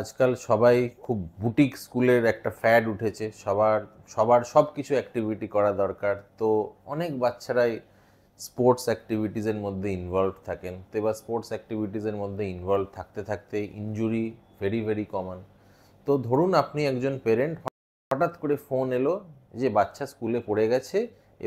আজকাল সবাই খুব বুটিক স্কুলের একটা ফ্যাড উঠেছে, সবার সবার সব কিছু অ্যাক্টিভিটি করা দরকার। তো অনেক বাচ্চারাই স্পোর্টস অ্যাক্টিভিটিসের মধ্যে ইনভলভ থাকেন। তো এবার স্পোর্টস অ্যাক্টিভিটিসের মধ্যে ইনভলভ থাকতে থাকতে ইনজুরি ভেরি ভেরি কমন। তো ধরুন আপনি একজন পেরেন্ট, হঠাৎ করে ফোন এলো যে বাচ্চা স্কুলে পড়ে গেছে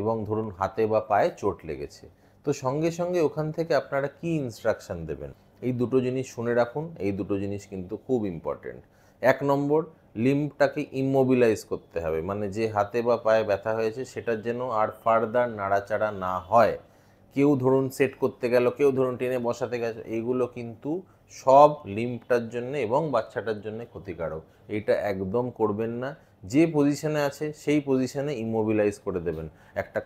এবং ধরুন হাতে বা পায়ে চোট লেগেছে। তো সঙ্গে সঙ্গে ওখান থেকে আপনারা কি ইনস্ট্রাকশন দেবেন? এই দুটো জিনিস শুনে রাখুন, এই দুটো জিনিস কিন্তু খুব ইম্পর্টেন্ট। 1 নম্বর, লিম্বটাকে ইমোবিলাইজ করতে হবে, মানে যে হাতে বা পায়ে ব্যথা হয়েছে সেটার যেন আর ফার্দার নাড়াচাড়া না হয়। কেউ ধরুন সেট করতে গেল, কেউ ধরুন টেনে বসাতে গেছে, এইগুলো কিন্তু সব লিম্বটার জন্য এবং বাচ্চাটার জন্য ক্ষতিকারক। এইটা একদম করবেন না। যে পজিশনে আছে সেই পজিশনে ইমোবিলাইজ করে দেবেন। একটা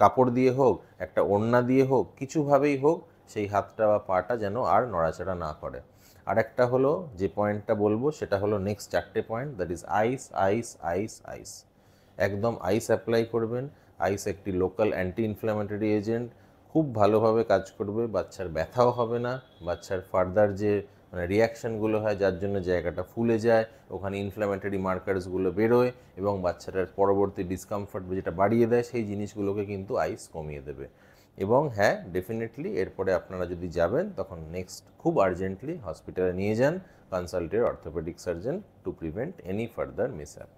কাপড় দিয়ে হোক, একটা ওড়না দিয়ে হোক, কিছুভাবেই হোক সেই হাতটা বা পাটা যেন আর নড়াচড়া না করে। আরেকটা হলো, যে পয়েন্টটা বলবো সেটা হলো নেক্সট 4টে পয়েন্ট, দ্যাট ইজ আইস আইস আইস আইস। একদম আইস অ্যাপ্লাই করবেন। আইস একটি লোকাল অ্যান্টি ইনফ্ল্যামেটরি এজেন্ট, খুব ভালোভাবে কাজ করবে, বাচ্চার ব্যথাও হবে না। বাচ্চার ফার্দার যে রিয়াকশানগুলো হয় যার জন্য জায়গাটা ফুলে যায়, ওখানে ইনফ্ল্যামেটরি মার্কার্সগুলো বেরোয় এবং বাচ্চাটার পরবর্তী ডিসকমফর্ট যেটা বাড়িয়ে দেয় সেই জিনিসগুলোকে কিন্তু আইস কমিয়ে দেবে। এবং হ্যাঁ, ডেফিনেটলি এরপরে আপনারা যদি যাবেন তখন নেক্সট খুব আর্জেন্টলি হসপিটালে নিয়ে যান, কনসাল্টের orthopaedic surgeon to prevent any further মিসহ্যাপ।